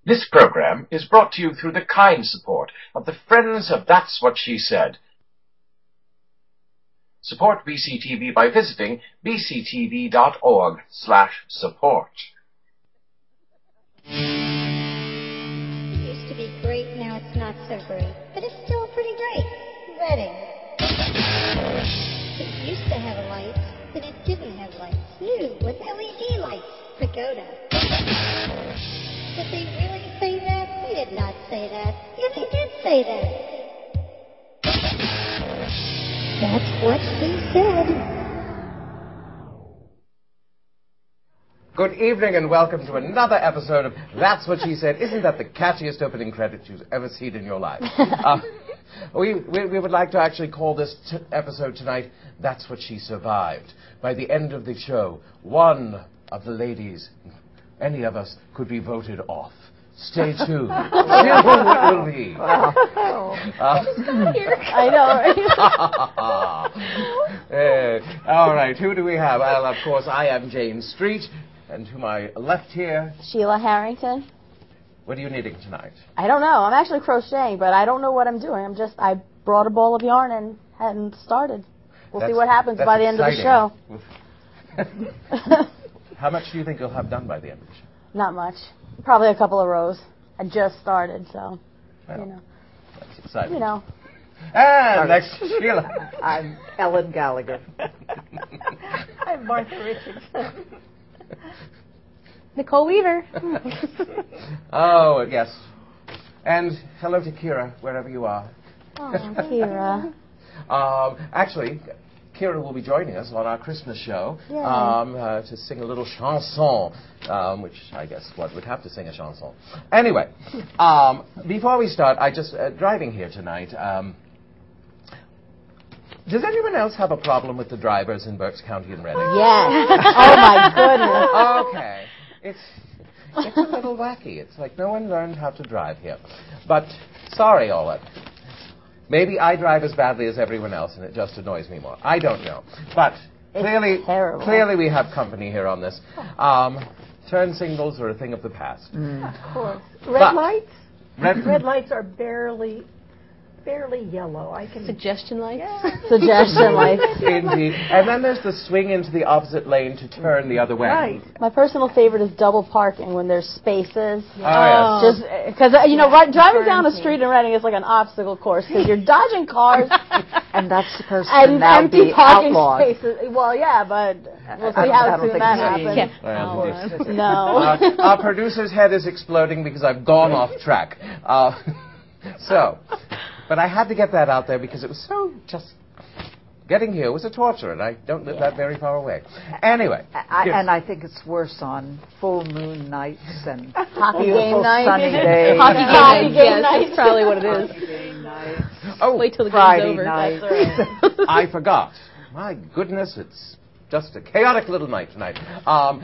This program is brought to you through the kind support of the Friends of That's What She Said. Support BCTV by visiting bctv.org/support. It used to be great, now it's not so great, but it's still pretty great. Redding. It used to have lights, but it didn't have lights. New with LED lights. Pagoda. Did they really say that? They did not say that. Yeah, they did say that. That's what she said. Good evening and welcome to another episode of That's What She Said. Isn't that the catchiest opening credit you've ever seen in your life? We would like to actually call this episode tonight, That's What She Survived. By the end of the show, one of the ladies, any of us, could be voted off. Stay tuned. Sheila will be. I know, right? All right, who do we have? Well, of course, I am Jane Street, and to my left here... Sheila Harrington. What are you knitting tonight? I don't know. I'm actually crocheting, but I don't know what I'm doing. I brought a ball of yarn and hadn't started. We'll see what happens by the end of the show. How much do you think you'll have done by the end of the show? Not much. Probably a couple of rows. I just started, so, well, that's exciting. You know. And next, Sheila. I'm Ellen Gallagher. I'm Martha Richardson. Nicole Weaver. Oh, yes. And hello to Kira, wherever you are. Oh, Kira. Actually, Kira will be joining us on our Christmas show to sing a little chanson, which I guess one would have to sing a chanson. Anyway, before we start, I just, driving here tonight, does anyone else have a problem with the drivers in Berks County and Redding? Yes. Oh, my goodness. Okay. It's a little wacky. It's like no one learned how to drive here. But, sorry, all that. Maybe I drive as badly as everyone else, and it just annoys me more. I don't know. But clearly we have company here on this. Turn signals are a thing of the past. Of course. Red lights? Red lights are barely yellow. Suggestion lights? Yeah. Suggestion lights. Indeed. And then there's the swing into the opposite lane to turn the other way. Right. My personal favorite is double parking when there's spaces. Oh, yes. Just because driving down the street in Reading is like an obstacle course because you're dodging cars and that's supposed to and now empty be parking outlawed. spaces. Well, yeah, but we'll see how soon that happens. No. Our producer's head is exploding because I've gone off track. But I had to get that out there because it was so just... Getting here was a torture, and I don't live that very far away. Anyway. And I think it's worse on full moon nights and hockey beautiful game night. sunny days. Hockey game night. That's probably what it is. Hockey game nights. Oh, wait till the Friday game's over. night. That's right. I forgot. My goodness, it's just a chaotic little night tonight.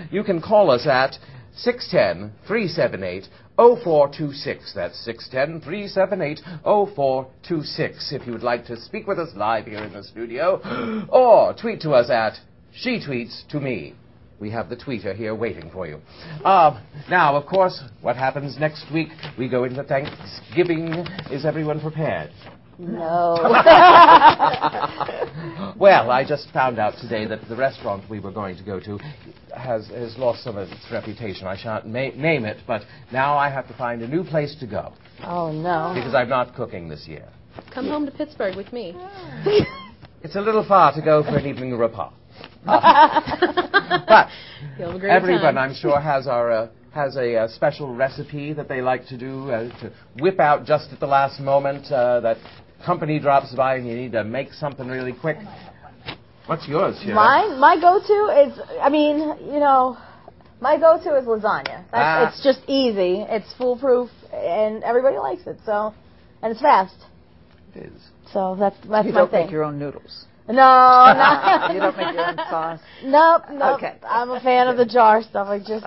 You can call us at 610-378-0426. That's 610-378-0426 if you would like to speak with us live here in the studio, or tweet to us at She Tweets to Me. We have the tweeter here waiting for you. Now, of course, what happens next week? We go into Thanksgiving. Is everyone prepared? No. Well, I just found out today that the restaurant we were going to go to has lost some of its reputation. I shan't name it, but now I have to find a new place to go. Oh, no. Because I'm not cooking this year. Come home to Pittsburgh with me. It's a little far to go for an evening repas. But You'll have a great everyone, time. I'm sure, has a special recipe that they like to do, to whip out just at the last moment, that company drops by and you need to make something really quick. What's yours, Sheila? My go-to is, my go-to is lasagna. It's just easy. It's foolproof, and everybody likes it. So, and it's fast. It is. So that's You my thing. don't make your own noodles. No, not. You don't make your own sauce. Nope. Okay. I'm a fan of the jar stuff. Let's just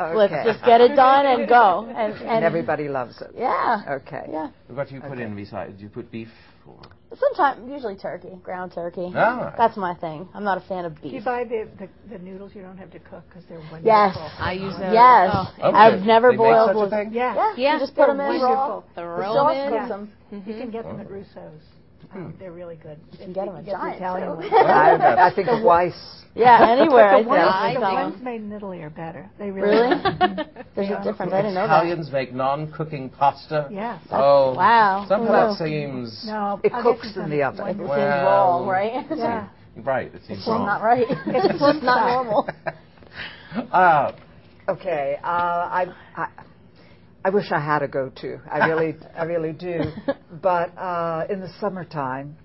get it done and go. And everybody loves it. Yeah. Okay. Yeah. What do you put in besides? Do you put beef or? Sometimes, usually turkey, ground turkey. All right. That's my thing. I'm not a fan of beef. Do you buy the noodles you don't have to cook because they're wonderful? Yes. I use those. Yes. Oh. Okay. I've never They make boiled such a with. thing? Yeah. Yeah. You just put them in raw. Wonderful. Throw The 'em sauce in. cooks Yeah. them. You can get them at Russo's. They're really good. You can get them at Giant, Italian too. ones. I think Weiss. Yeah, anywhere. The I think. ones made in Italy are better. They really Really? are. There's a difference. I didn't know that. Italians make non-cooking pasta. Yeah. Oh, Wow. Some of Who that knew? seems No, It I'll cooks get you in some. the oven. It's It seems Well, wrong, right? Yeah. right. It seems Well, wrong. not right. It's not normal. Okay, I wish I had a go-to. I really do. But in the summertime,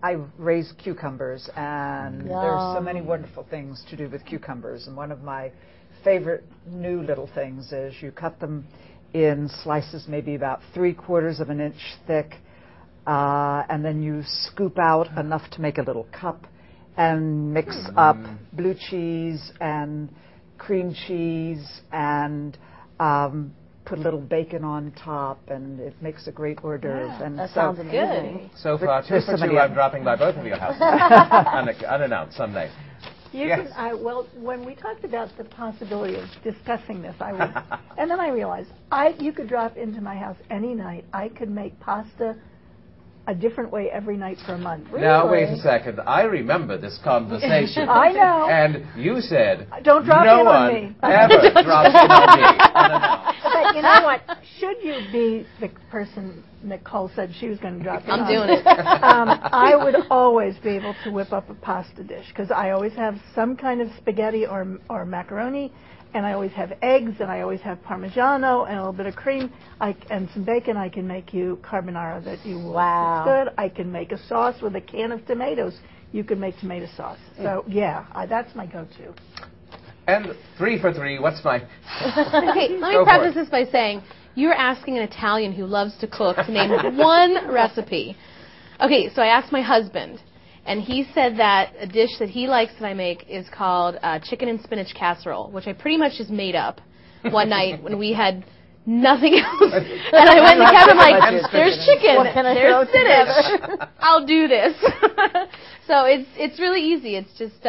I raise cucumbers, and there's so many wonderful things to do with cucumbers. And one of my favorite new little things is you cut them in slices maybe about 3/4 of an inch thick, and then you scoop out enough to make a little cup and mix up blue cheese and cream cheese and put a little bacon on top, and it makes a great hors d'oeuvre. And That so sounds amazing. So far, There's 2 for so 2, many I'm dropping by both of your houses. Unannounced Sunday. You Yes. can, well, when we talked about the possibility of discussing this, I was, and then I realized you could drop into my house any night. I could make pasta a different way every night for a month. Now, wait a second. I remember this conversation. I know. And you said, Don't drop no in on one me. ever drops in on me. Unannounced. But you know what? Should you be the person Nicole said she was going to drop in I'm on, doing it. I would always be able to whip up a pasta dish because I always have some kind of spaghetti or macaroni, and I always have eggs, and I always have Parmigiano and a little bit of cream and some bacon. I can make you carbonara that you will. Wow. It's good. I can make a sauce with a can of tomatoes. You can make tomato sauce. So, that's my go-to. And 3 for 3, what's my... Okay, let Go me for preface it. this by saying you're asking an Italian who loves to cook to name one recipe. Okay, so I asked my husband, and he said that a dish that he likes that I make is called chicken and spinach casserole, which I pretty much just made up one night when we had nothing else. And I went in the cabinet, I'm like, there's chicken, What can I throw there's spinach. I'll do this. So it's really easy. It's just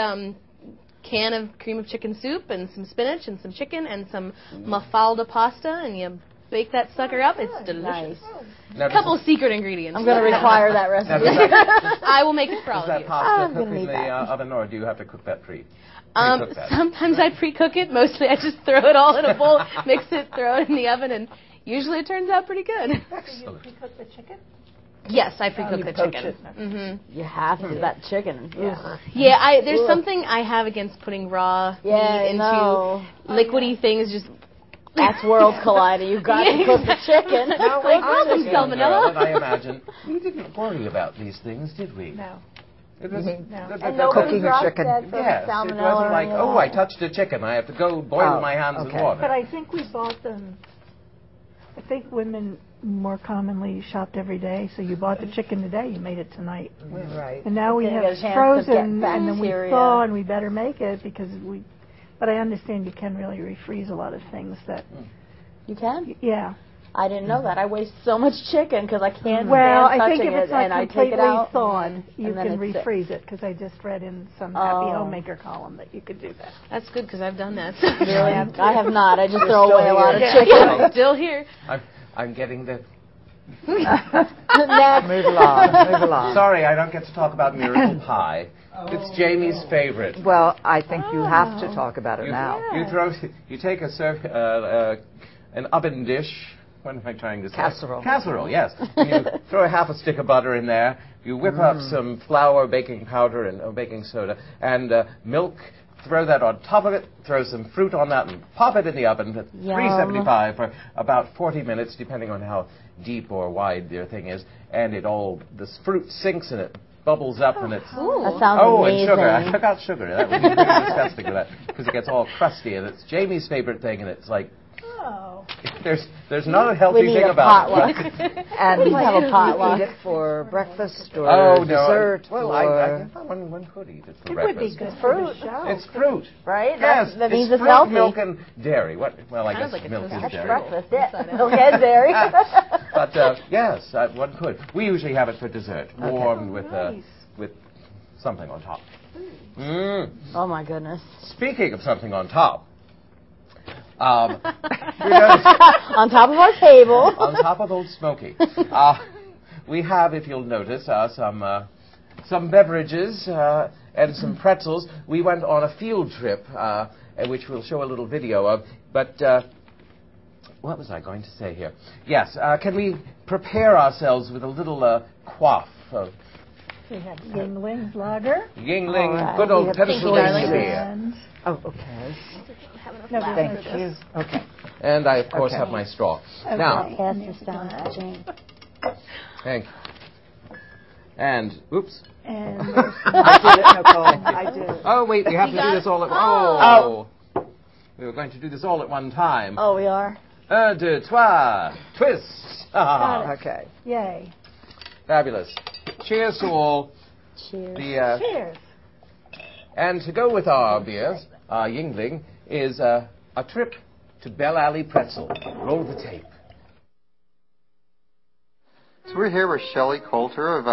can of cream of chicken soup and some spinach and some chicken and some mafalda pasta, and you bake that sucker up. It's delicious. Now, A couple of secret ingredients. I'm going to require that recipe. I will make it for all Is of that you. pasta I'm gonna cooked in need the that. oven, or do you have to cook that pre? Pre-cook that? Sometimes I pre-cook it. Mostly I just throw it all in a bowl, mix it, throw it in the oven, and usually it turns out pretty good. Excellent. Pre-cook the chicken? Yes, I pre-cook the poach chicken. it. Hmm. You have to. That chicken. Yeah. Yeah, there's something I have against putting raw Yeah, meat into no. liquidy things. Just That's worlds colliding. You've got to cook the chicken. Now, Like, welcome, young salmonella. girl, I imagine we didn't worry about these things, did we? No. It was, No. And no nobody cooking dropped chicken. dead from yes, it salmonella wasn't or like, any of oh, I that. touched a chicken. I have to go boil my hands okay. in water. But I think we bought them. I think women more commonly shopped every day, so you bought the chicken today, you made it tonight. Right. And now we Didn't have get a chance to frozen, get and then we bacteria. thaw, and we better make it because we. But I understand you can really refreeze a lot of things that. You can? Yeah. I didn't know that. I waste so much chicken because I can't Well, stand I think touching if it's it, and not I take completely it out. thawed, you and then can it's sick. refreeze it because I just read in some Oh. Happy Homemaker column that you could do that. That's good because I've done that. Really? I have not. I just throw away a lot of here. chicken. Still here. I'm getting the... Next. Move along. Move along. Sorry, I don't get to talk about miracle pie. It's Jamie's favorite. Well, I think you have to talk about it now. You take an oven dish. What am I trying to say? Casserole. Casserole, yes. And you throw a half a stick of butter in there. You whip up some flour, baking powder, and baking soda, and milk. Throw that on top of it. Throw some fruit on that, and pop it in the oven at 375 for about 40 minutes, depending on how deep or wide your thing is. And this fruit sinks and it bubbles up, and it's. That sounds Oh, amazing. and sugar. I forgot sugar. That would be pretty disgusting with that because it gets all crusty, and it's Jamie's favorite thing, and it's like Oh. There's not a healthy thing about it. And we have a potluck. Eat it for breakfast or dessert. Well, I thought one could eat it for breakfast. It would be good fruit. It's fruit. Right? Yes, that means it's it's fruit, healthy. milk, and dairy. What? Well, I guess Sounds like milk it's is That's dairy. breakfast. Yeah. Milk and dairy. But yes, one could. We usually have it for dessert, warmed with something on top. Oh my goodness. Speaking of something on top, On top of our table. on top of Old Smoky, we have, if you'll notice, some beverages and some pretzels. We went on a field trip, which we'll show a little video of. But what was I going to say here? Yes, can we prepare ourselves with a little quaff of We have Yingling's Lager. Yingling, All right. good old We have Pennsylvania darling. beer. And Oh, okay. no, Thank you. Okay. And I, of course, Okay. have my straw. Okay. Now, Pass this down to Jane. thank you. And, oops. And I did it, Nicole. I did it. Oh, wait, we have to do this all at once. Oh. We were going to do this all at one time. Oh, we are? Un, deux, trois, twist. Okay. yay. Fabulous. Cheers to all. Cheers. Cheers. And to go with our beers, our Yingling, is a trip to Bell Alley Pretzel. Roll the tape. So we're here with Shelley Coulter of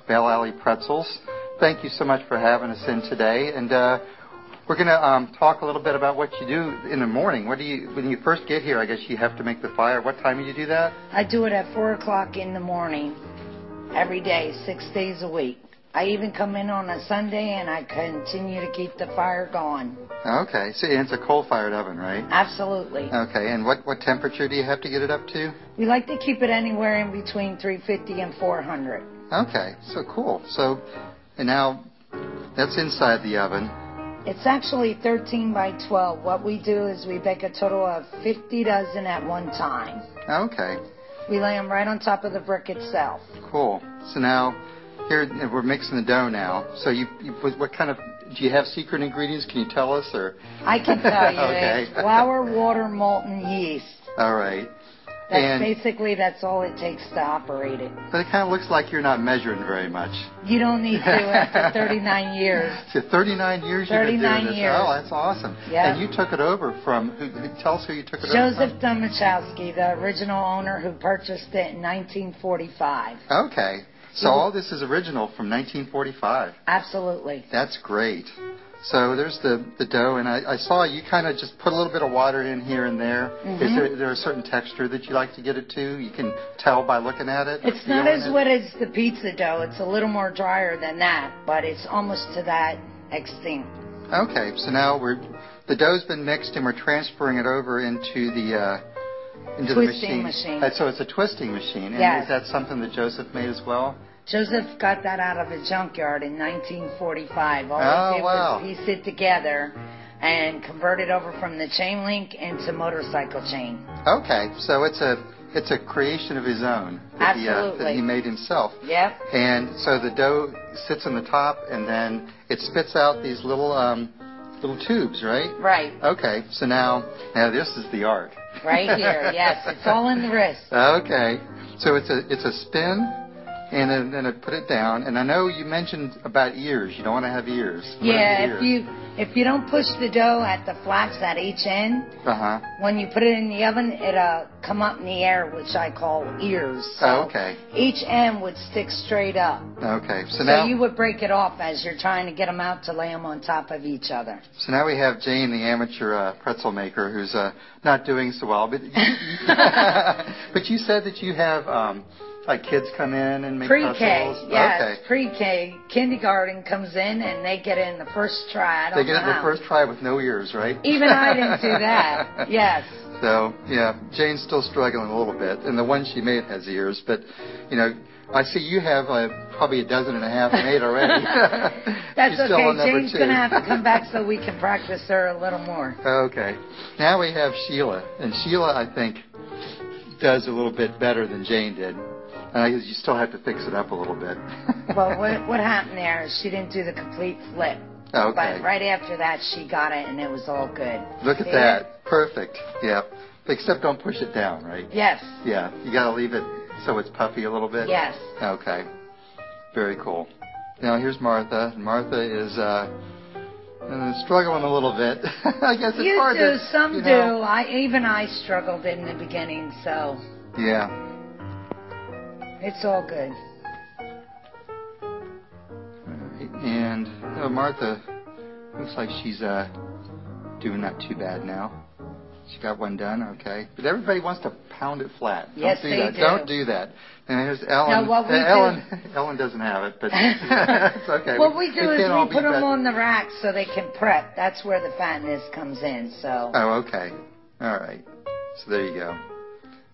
Bell Alley Pretzels. Thank you so much for having us in today. And we're going to talk a little bit about what you do in the morning. When you first get here, I guess you have to make the fire. What time do you do that? I do it at 4 o'clock in the morning, every day, 6 days a week. I even come in on a Sunday and I continue to keep the fire going. Okay. So it's a coal-fired oven, right? Absolutely. Okay. And what temperature do you have to get it up to? We like to keep it anywhere in between 350 and 400. Okay. So cool. So, and now that's inside the oven. It's actually 13 by 12. What we do is we bake a total of 50 dozen at one time. Okay. We lay them right on top of the brick itself. Cool. So now, here we're mixing the dough now. So what kind of, do you have secret ingredients? Can you tell us, or? I can tell you. Okay. It's flour, water, molten yeast. All right. That's all it takes to operate it. But it kind of looks like you're not measuring very much. You don't need to after 39 years. So 39 years you've been doing 39 this. years. Oh, that's awesome. Yeah. And you took it over from, tell us who you took it over Joseph Domachowski, the original owner who purchased it in 1945. from? Okay. So all this is original from 1945. Absolutely. That's great. So there's the dough, and I saw you kind of just put a little bit of water in here and there. Mm-hmm. Is there a certain texture that you like to get it to? You can tell by looking at it? It's not as wet as the pizza dough. It's a little more drier than that, but it's almost to that extent. Okay, so now the dough's been mixed, and we're transferring it over into the Twisting machine. So it's a twisting machine. And Yes. is that something that Joseph made as well? Joseph got that out of a junkyard in 1945. All Oh, he did wow. was piece it together and convert it over from the chain link into motorcycle chain. Okay, so it's a creation of his own that Absolutely. he made himself. Yep. And so the dough sits on the top, and then it spits out these little tubes, right? Right. Okay, so now this is the art. Right here, yes. It's all in the wrist. Okay, so it's a spin, and then I put it down. And I know you mentioned about ears. You don't want to have ears. What Yeah, are the ears? if you don't push the dough at the flaps at each end, Uh-huh. when you put it in the oven, it'll come up in the air, which I call ears. So Oh, okay. each end would stick straight up. Okay, So now you would break it off as you're trying to get them out to lay them on top of each other. So now we have Jane, the amateur pretzel maker, who's not doing so well. But but you said that you have like kids come in and make Pre-K, pretzels. yes, Okay. pre-K. Kindergarten comes in and they get in the first try. I don't They get know it the how. first try with no ears, right? Even I didn't do that. Yes. So yeah, Jane's still struggling a little bit, and the one she made has ears. But I see you have probably a dozen and a half made already. That's She's still on okay. number Jane's 2. going to have to come back so we can practice her a little more. Okay. Now we have Sheila, and Sheila, I think, does a little bit better than Jane did. You still have to fix it up a little bit. Well, what happened there is she didn't do the complete flip. Okay. But right after that, she got it, and it was all good. Look at See that. it? Perfect. Yep. Except don't push it down, right? Yes. Yeah, you got to leave it so it's puffy a little bit? Yes. Okay. Very cool. Now here's Martha. Martha is struggling a little bit. I guess it's hard to... Some do. I struggled in the beginning, so... Yeah. It's all good. And Martha looks like she's doing not too bad now. She got one done, okay. But everybody wants to pound it flat. Yes, Don't do that. Don't do that. And here's Ellen. Ellen doesn't have it, but it's okay. What we do is we put them on the rack so they can prep. That's where the fatness comes in. So. Oh, okay. All right. So there you go.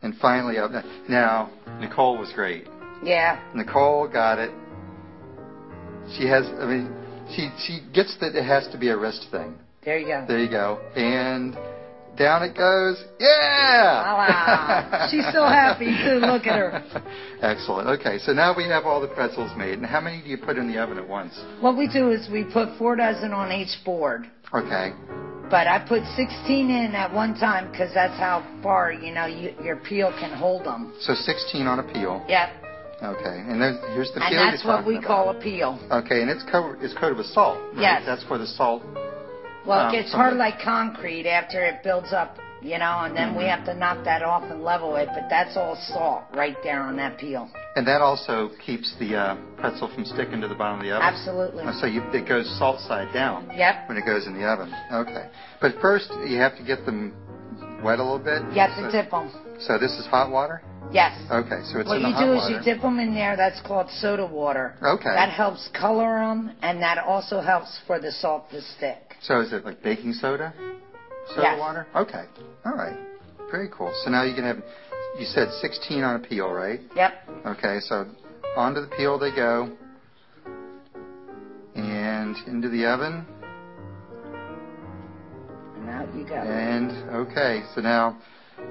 And finally, now Nicole was great. Yeah. Nicole got it. She has. I mean, she gets that it has to be a wrist thing. There you go. There you go. And down it goes. Yeah! Wow. She's so happy, too. Look at her. Excellent. Okay, so now we have all the pretzels made. And how many do you put in the oven at once? What we do is we put 4 dozen on each board. Okay. But I put 16 in at one time because that's how far, your peel can hold them. So 16 on a peel. Yep. Okay, and here's the peel. And that's what we call a peel. Okay, and it's coated with salt. Right? Yes. That's for the salt. Well, it gets hard like concrete after it builds up, and then we have to knock that off and level it. But that's all salt right there on that peel. And that also keeps the pretzel from sticking to the bottom of the oven? Absolutely. So it goes salt side down. Yep. When it goes in the oven. Okay. But first, you have to get them wet a little bit? You have to dip them. So this is hot water? Yes. Okay, so it's what in the hot you do water. is you dip them in there. That's called soda water. Okay. That helps color them, and that also helps for the salt to stick. So is it like baking soda? Soda water? Okay. All right. Very cool. So now you can have, you said 16 on a peel, right? Yep. Okay, so onto the peel they go. And into the oven. And out you go. And, okay, so now,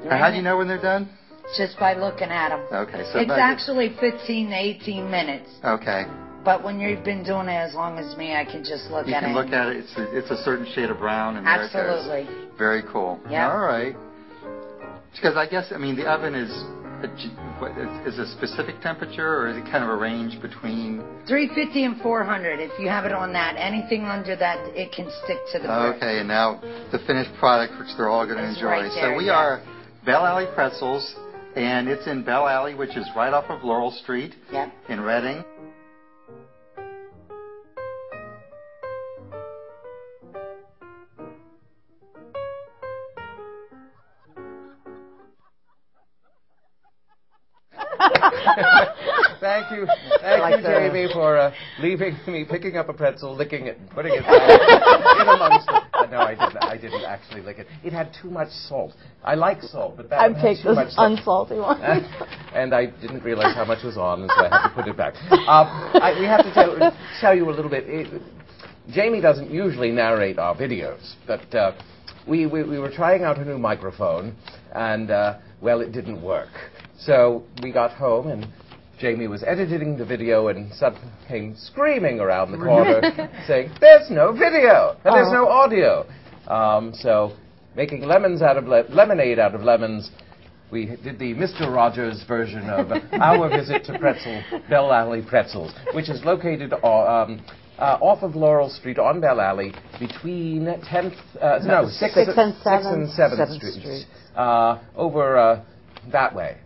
how do you know when they're done? Just by looking at them. Okay. So it's actually 15 to 18 minutes. Okay. But when you've been doing it as long as me, I can just look at it. You can look at it. It's a certain shade of brown. And absolutely. There it goes. Very cool. Yeah. All right. Because I guess, the oven is a specific temperature, or is it kind of a range between? 350 and 400. If you have it on that, anything under that, it can stick to the brick. Okay, and now the finished product, which they're all going to enjoy. Right there, so we are Bell Alley Pretzels, and it's in Bell Alley, which is right off of Laurel Street in Reading. Thank you, Jamie, for leaving me, picking up a pretzel, licking it, and putting it in amongst it. No, I didn't actually lick it. It had too much salt. I like salt, but that I had picked too much this salt. unsalty one. And I didn't realize how much was on, and so I had to put it back. We have to tell you a little bit. Jamie doesn't usually narrate our videos, but we were trying out a new microphone, and, it didn't work. So we got home, and Jamie was editing the video, and suddenly came screaming around the corner, saying, "There's no video, and there's no audio." So, making lemonade out of lemons, we did the Mr. Rogers version of our visit to Bell Alley Pretzels, which is located off of Laurel Street on Bell Alley between 6th and 7th Streets. Over that way.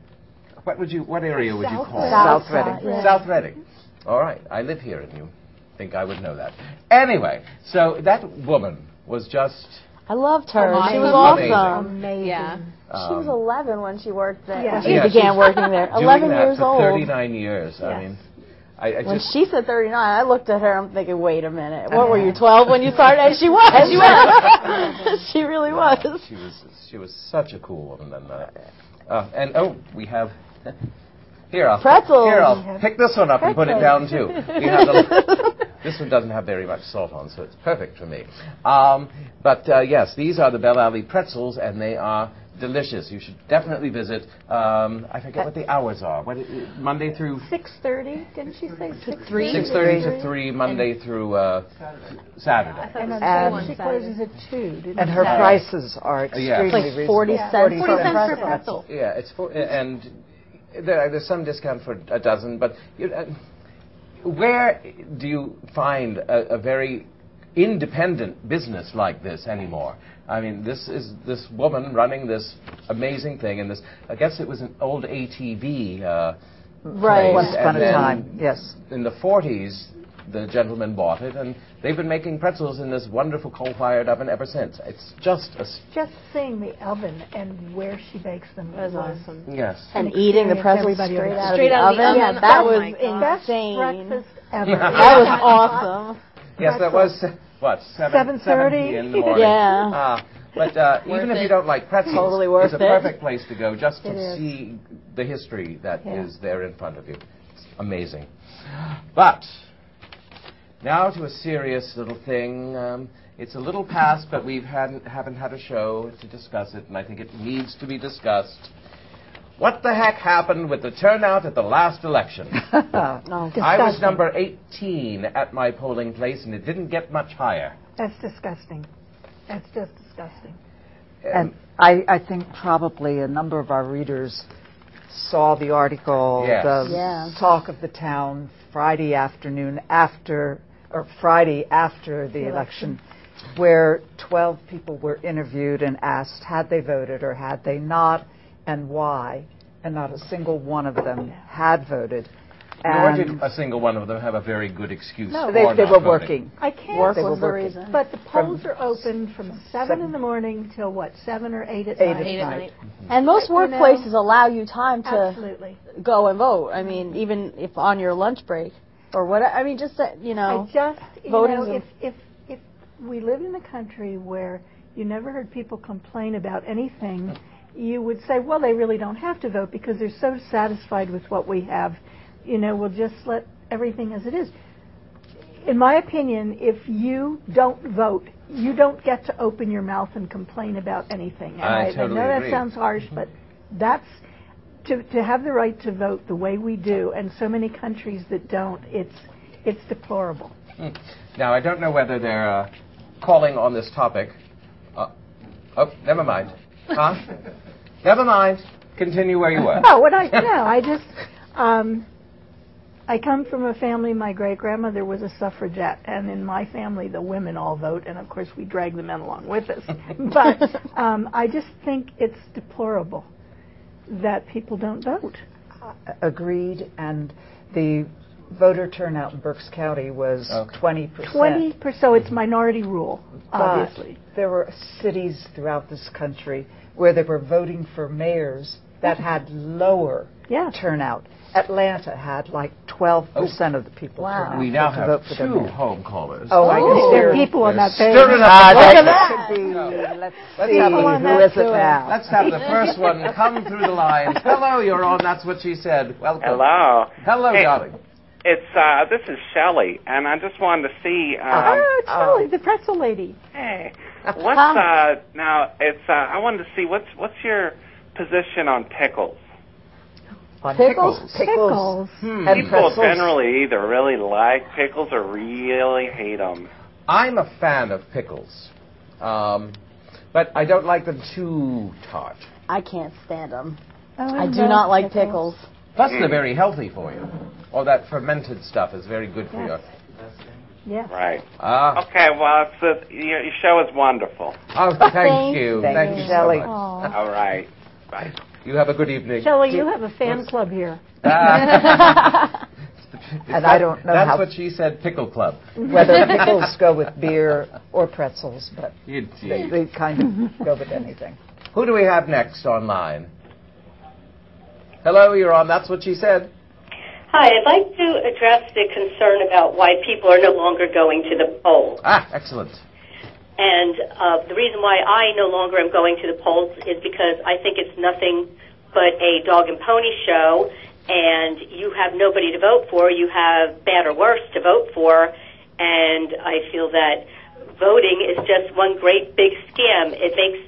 What area would you call it? South Reading. Yeah. South Reading. All right. I live here, and you think I would know that. Anyway, so that woman was just... I loved her. Amazing. She was awesome. Amazing. Yeah. She was 11 when she worked there. Yeah. When she began working there. 11 years for old. 39 years. Yes. I mean... When she said 39, I looked at her. I'm thinking, wait a minute. What were you, 12 when you started? And she was. She was. She really was. She was such a cool woman. We have pretzels. Here, I'll pick this one up and put it down too. This one doesn't have very much salt on, so it's perfect for me. Yes, these are the Bell Alley Pretzels, and they are delicious. You should definitely visit. I forget what the hours are. Monday through 6:30. Didn't she say 6:30? 6:30 to 3, Monday through Saturday. And she closes at 2. And her prices are extremely like 40 reasonable. cents. 40 cents per pretzel. Yeah, it's and there's some discount for a dozen. But where do you find a very independent business like this anymore? I mean, this is this woman running this amazing thing, and this, I guess it was an old ATV Right. Once upon a time, yes. In the 40s, the gentleman bought it, and they've been making pretzels in this wonderful coal-fired oven ever since. It's just seeing the oven and where she bakes them was awesome. Yes. And eating the pretzels straight out of the oven. Yeah, that oh was my God. Best insane. breakfast ever. That was awesome. Yes, that was, what, 7:30 in the morning? Yeah. But even if you don't like pretzels, Totally worth it's a it. perfect place to go just to It is. see the history that is there in front of you. It's amazing. But now to a serious little thing. It's a little past, but we haven't had a show to discuss it, and I think it needs to be discussed. What the heck happened with the turnout at the last election? I was number 18 at my polling place, and it didn't get much higher. That's disgusting. That's just disgusting. And I think probably a number of our readers saw the article, Yes. the talk of the town Friday afternoon Friday after the election, where 12 people were interviewed and asked had they voted or had they not, and why, and not a single one of them had voted. Nor did a single one of them have a very good excuse No, for they not were voting. working. I can't. Work They was were the working. reason. But the polls are open from 7 in the morning till what, 7 or 8 at 8 night? at 8 at night. night. And most workplaces allow you time to Absolutely. go and vote. I mean, even if on your lunch break or what. I mean, just that, you know. Voting. If we lived in a country where you never heard people complain about anything, you would say, well, they really don't have to vote because they're so satisfied with what we have. You know, we'll just let everything as it is. In my opinion, if you don't vote, you don't get to open your mouth and complain about anything. And I totally know that agree. sounds harsh, but that's to have the right to vote the way we do, and so many countries that don't. It's deplorable. Now, I don't know whether they're calling on this topic. Never mind. Huh? Never mind. Continue where you were. No, I just, I come from a family, my great-grandmother was a suffragette, and in my family, the women all vote, and of course, we drag the men along with us. But I just think it's deplorable that people don't vote. Agreed, and the voter turnout in Berks County was 20%. 20%, so it's minority rule, But obviously. there were cities throughout this country where they were voting for mayors that had lower turnout. Atlanta had like 12% of the people turn out We now to have vote for their 2 mayor. home callers. Oh, I guess There are people on that page. Stirring up the that could be. Let's see, have who is it now? Let's have the first one come through the lines. Hello, you're on. That's what she said. Welcome. Hello. Hello, Hey, darling. It's this is Shelley, and I just wanted to see. It's Shelley, the pretzel lady. Hey, what's now? It's I wanted to see what's your position on pickles. On Pickles? Pickles. And People pretzels. generally either really like pickles or really hate them. I'm a fan of pickles, but I don't like them too tart. I can't stand them. Oh, I do not like pickles. Plus, they're very healthy for you. All that fermented stuff is very good for you. Yeah. Right. Okay. Well, your show is wonderful. Oh, thank you. Thank you, so Shelley. much. All right. Bye. You have a good evening. Shelley, you have a fan club here. And I don't know That's what she said, pickle club. whether pickles go with beer or pretzels, but Indeed. they kind of go with anything. Who do we have next online? Hello, you're on. That's what she said. Hi, I'd like to address the concern about why people are no longer going to the polls. Excellent. And the reason why I no longer am going to the polls is because I think it's nothing but a dog and pony show, and you have nobody to vote for. You have bad or worse to vote for, and I feel that voting is just one great big scam. It makes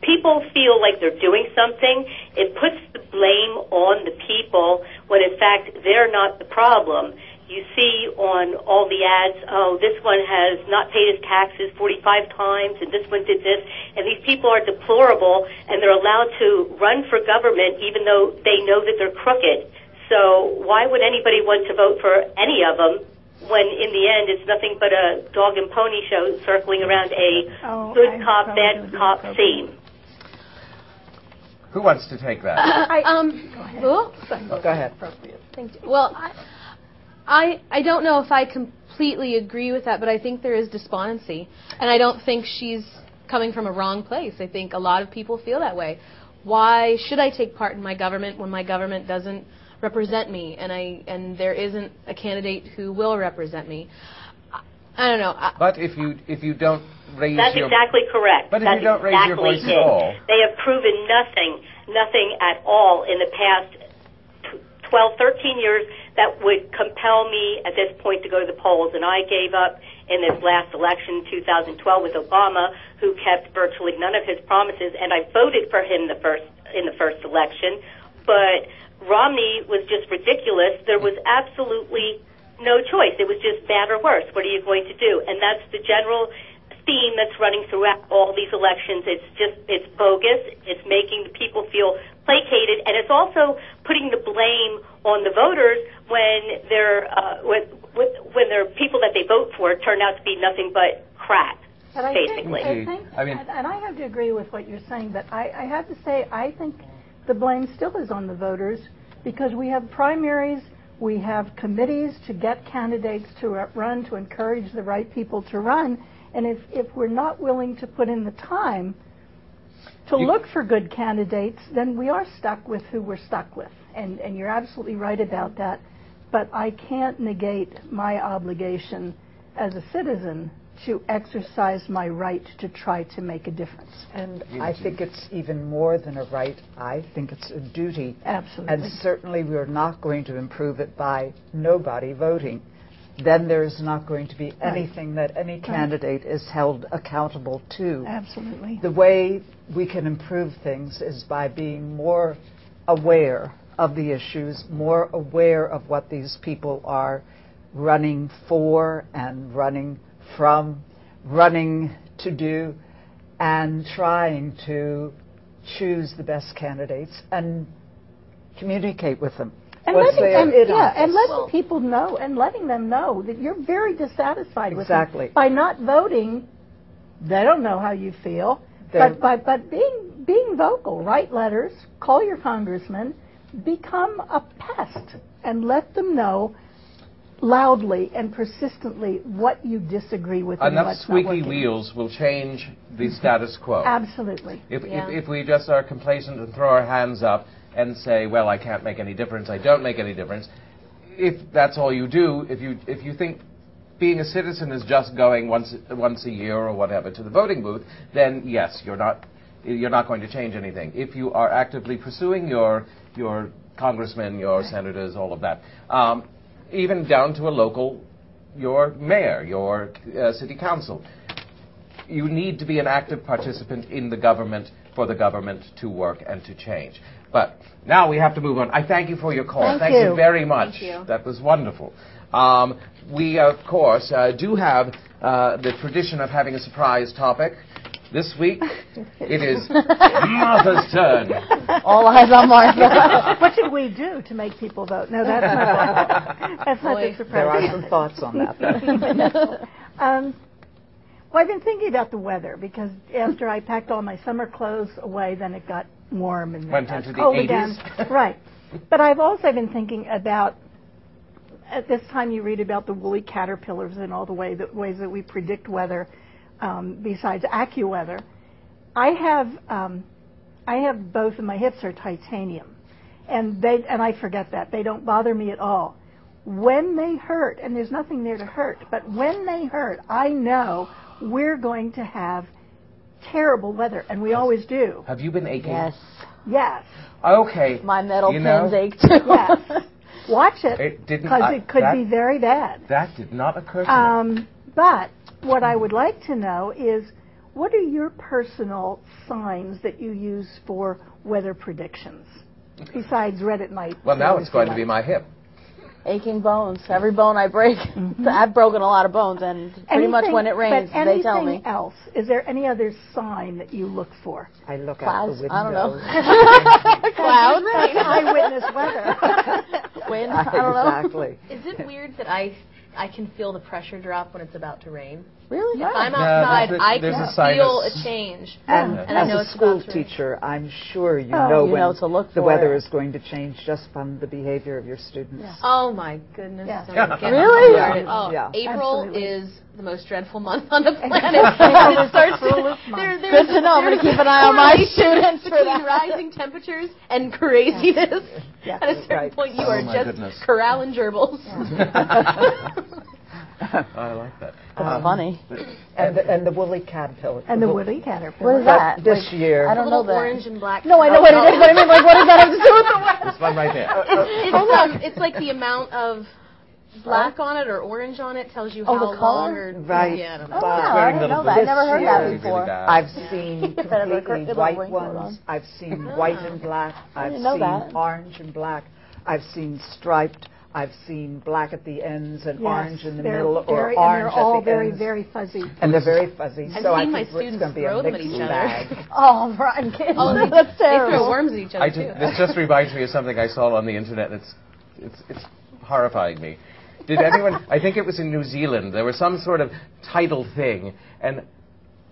people feel like they're doing something, it puts the blame on the people when in fact they're not the problem. You see on all the ads, oh, this one has not paid his taxes 45 times, and this one did this, and these people are deplorable, and they're allowed to run for government even though they know that they're crooked. So why would anybody want to vote for any of them when in the end it's nothing but a dog and pony show circling around a good cop, bad cop theme? Who wants to take that? Go ahead. Thank you. Well, I don't know if I completely agree with that, but I think there is despondency, and I don't think she's coming from a wrong place. I think a lot of people feel that way. Why should I take part in my government when my government doesn't represent me, and there isn't a candidate who will represent me? I don't know. But if you don't raise That's your... exactly correct. But if That's you don't raise your voice at all... They have proven nothing at all in the past 12, 13 years that would compel me at this point to go to the polls. And I gave up in this last election, 2012, with Obama, who kept virtually none of his promises, and I voted for him in the first election. But Romney was just ridiculous. There was absolutely no choice. It was just bad or worse. What are you going to do? And that's the general theme that's running throughout all these elections. It's bogus. It's making the people feel placated, and it's also putting the blame on the voters when their people that they vote for turn out to be nothing but crap, basically. And I have to agree with what you're saying, but I have to say I think the blame still is on the voters because we have primaries, we have committees to get candidates to run, to encourage the right people to run, and if we're not willing to put in the time to look for good candidates, then we are stuck with who we're stuck with. And you're absolutely right about that. But I can't negate my obligation as a citizen to exercise my right to try to make a difference. And I think it's even more than a right. I think it's a duty. Absolutely. And certainly we're not going to improve it by nobody voting. Then there is not going to be anything that any candidate is held accountable to. Absolutely. The way we can improve things is by being more aware of the issues, more aware of what these people are running for and running from, running to do, and trying to choose the best candidates and communicate with them. And letting people know and letting them know that you're very dissatisfied with them. By not voting, they don't know how you feel. But being vocal, write letters, call your congressman, become a pest, and let them know loudly and persistently what you disagree with. Enough squeaky wheels will change the status quo. Absolutely. If we just are complacent and throw our hands up and say, well, I can't make any difference, I don't make any difference, if that's all you do, if you think being a citizen is just going once a year or whatever to the voting booth, then yes, you're not going to change anything. If you are actively pursuing your congressmen, your senators, all of that, even down to your mayor, your city council, you need to be an active participant in the government for the government to work and to change. But now we have to move on. I thank you for your call. Thank you very much. Thank you. That was wonderful. We, of course, do have the tradition of having a surprise topic. This week, it is Martha's turn. All eyes on Martha. What should we do to make people vote? No, that's not the surprise. There are some thoughts on that. Well, I've been thinking about the weather because after I packed all my summer clothes away, then it got warm and went into the cold 80s. Again. Right. But I've also been thinking about, at this time you read about the woolly caterpillars and all the ways that we predict weather besides AccuWeather. I have both of my hips are titanium, and I forget that. They don't bother me at all. When they hurt, and there's nothing there to hurt, but when they hurt, I know we're going to have terrible weather, and we always do. Have you been aching? Yes. Yes. Okay. My metal pins ache too. Yes. Watch it, because it could be very bad. That did not occur to me. But what I would like to know is what are your personal signs that you use for weather predictions? Besides red at night. Well, now it's going to be my hip. Aching bones. Every bone I break. I've broken a lot of bones, and pretty much when it rains, they tell me. Anything else? Is there any other sign that you look for? I look Clouds? out the window. I don't know. Clouds? Eyewitness weather. Wind? I don't know. Exactly. Is it weird that I can feel the pressure drop when it's about to rain? Really? If I'm outside, I can feel a change. And I know as it's a school about to rain. teacher, I'm sure you know you when know to look the for weather it. is going to change just from the behavior of your students. Yeah. Oh my goodness! Yeah. Don't get Really? me started. Oh, Yeah. April Absolutely. is the most dreadful month on the planet. It starts Good to know. I'm going to keep an eye on my students for between that. rising temperatures and craziness. Yeah. At a certain Right. point, you Oh, are my just goodness. corralling gerbils. I like that. That's funny. And the woolly caterpillar. And the woolly caterpillar. What is that? But this year, I don't know Little that. orange and black. No, I know what it is, but I mean, like, what does that have to do with the weather? This one right there. It's like the amount of black on it or orange on it tells you Oh, how the color? long or Right. Yeah, I don't know. Oh, But wow, I didn't know that. I this never heard year, that Really before. bad. I've seen Better look completely at the white raincoat ones. on. I've seen white and black. I've didn't know seen that. orange and black. I've seen striped. I've seen black at the ends and Yes, orange in the they're middle, or very, orange and they're all at the very, ends. very fuzzy. And they're very fuzzy. I've so I seen my think it's students going to be throw a them at mixed each other. bag. Oh, Brian, kids. Oh, That's they terrible. throw worms at each other too. This just reminds me of something I saw on the internet. It's horrifying me. Did anyone? I think it was in New Zealand. There was some sort of tidal thing, and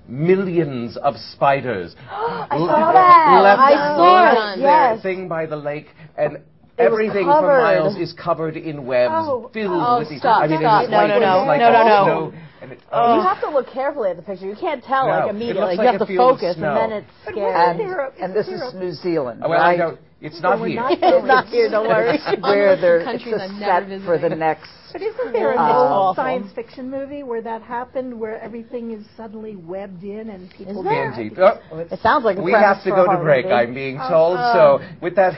millions of spiders I saw that. left I saw it. their Yes. thing by the lake, and It was everything for covered. miles is covered in webs, filled with these. stop, I mean, stop. it's No, like, no, no. it's like No, no, a no. snow, and it, You have to look carefully at the picture. You can't tell No, like it immediately. looks You like have a to field of focus, snow. and then it's But scary. And this is New Zealand, well, right? I know it's not we're here. not It's not here. Don't worry. It's where Some there, it's countries a I'm never set for the visiting. next. But isn't there an Awful. old science fiction movie where that happened, where everything is suddenly webbed in and people... Isn't there? BNG. Oh, It sounds like a we premise have to for go a to horror break, movie. I'm being told. So with that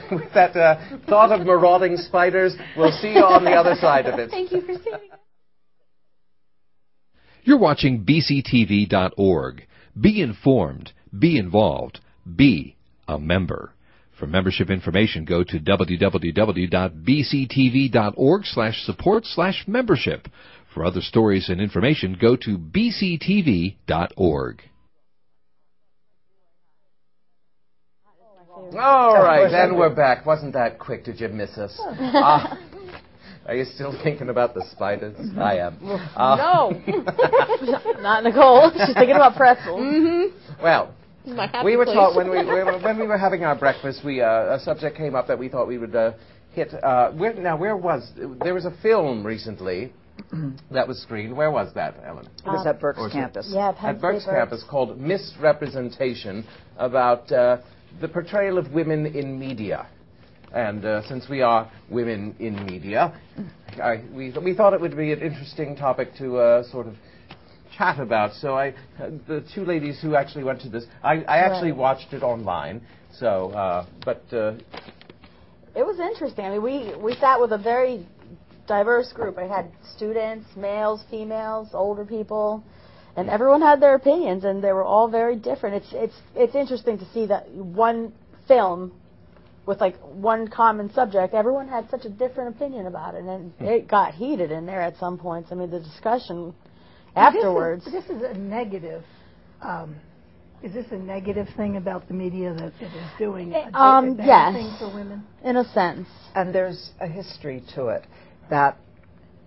thought of marauding spiders, we'll see you on the other side of it. Thank you for saying it. You're watching BCTV.org. Be informed. Be involved. Be a member. For membership information, go to www.bctv.org/support/membership. For other stories and information, go to bctv.org. All right, then we're back. Wasn't that quick? Did you miss us? Are you still thinking about the spiders? I am. No. Not Nicole. She's thinking about pretzels. Mm-hmm. Well, My happy we were place. taught when we were having our breakfast. A subject came up that we thought we would hit. Where was there was a film recently that was screened? Where was that, Ellen? It was at Berks campus. Yeah, Penn At Berks State campus, called Misrepresentation, about the portrayal of women in media. And since we are women in media, we thought it would be an interesting topic to sort of chat about. So the two ladies who actually went to this, I actually watched it online. So, but It was interesting. I mean, we sat with a very diverse group. I had students, males, females, older people, and everyone had their opinions, and they were all very different. It's interesting to see that one film with like one common subject, everyone had such a different opinion about it, and it got heated in there at some points. I mean, the discussion afterwards. This is a negative. Is this a negative thing about the media that it is doing? A bad Yes, thing for women? in a sense. And there's a history to it that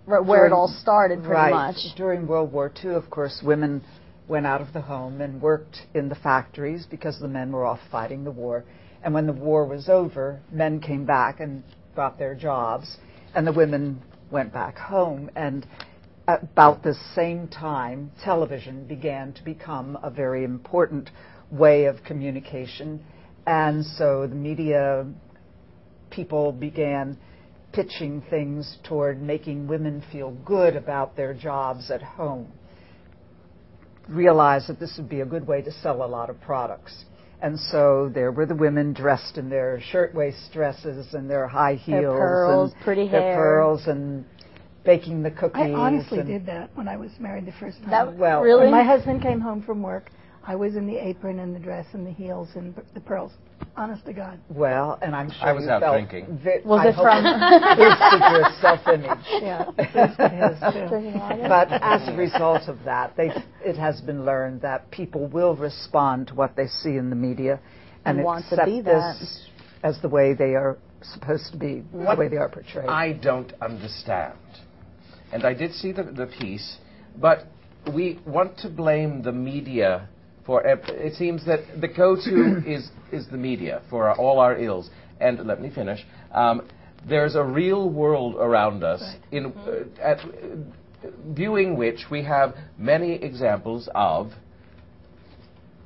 Where it all started, pretty right, much. During World War II, of course, women went out of the home and worked in the factories because the men were off fighting the war. And when the war was over, men came back and got their jobs, and the women went back home. And about the same time, television began to become a very important way of communication. And so the media people began pitching things toward making women feel good about their jobs at home, realized that this would be a good way to sell a lot of products. And so there were the women dressed in their shirtwaist dresses and their high heels, their pearls, and pretty their hair, pearls, and baking the cookies. I honestly did that when I was married the first time. Well, really? When my husband came home from work, I was in the apron and the dress and the heels and the pearls. Honest to God. Well, and I'm sure I was you out felt drinking. Was it from boosted your self-image. Yeah, boosted his too. But as a result of that, it has been learned that people will respond to what they see in the media and want to accept be that. this as the way they are supposed to be, the way they are portrayed. I don't understand. And I did see the piece, but we want to blame the media for it seems that the go-to is the media for all our ills. And let me finish. There's a real world around us, viewing which we have many examples of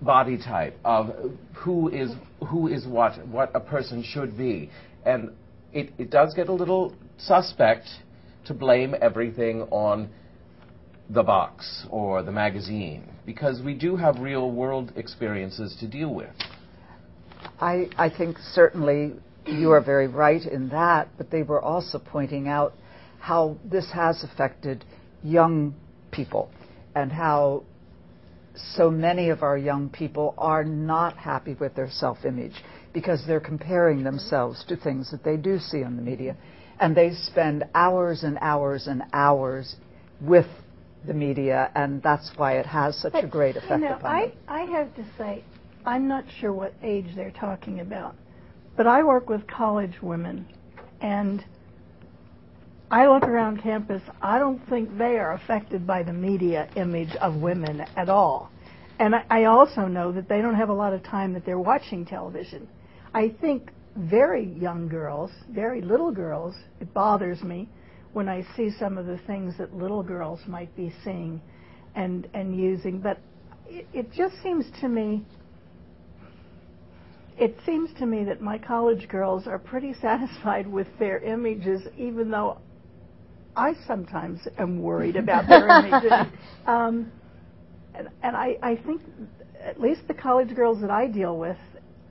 body type, of who is what a person should be. And it does get a little suspect to blame everything on the box or the magazine, because we do have real world experiences to deal with. I think certainly you are very right in that, but they were also pointing out how this has affected young people and how so many of our young people are not happy with their self-image because they're comparing themselves to things that they do see on the media. And they spend hours and hours and hours with the media, and that's why it has such a great effect upon them. I have to say, I'm not sure what age they're talking about, but I work with college women, and I look around campus, I don't think they are affected by the media image of women at all. And I also know that they don't have a lot of time that they're watching television. I think very young girls, very little girls, it bothers me when I see some of the things that little girls might be seeing and using. But it just seems to me, that my college girls are pretty satisfied with their images, even though I sometimes am worried about their images. And I think at least the college girls that I deal with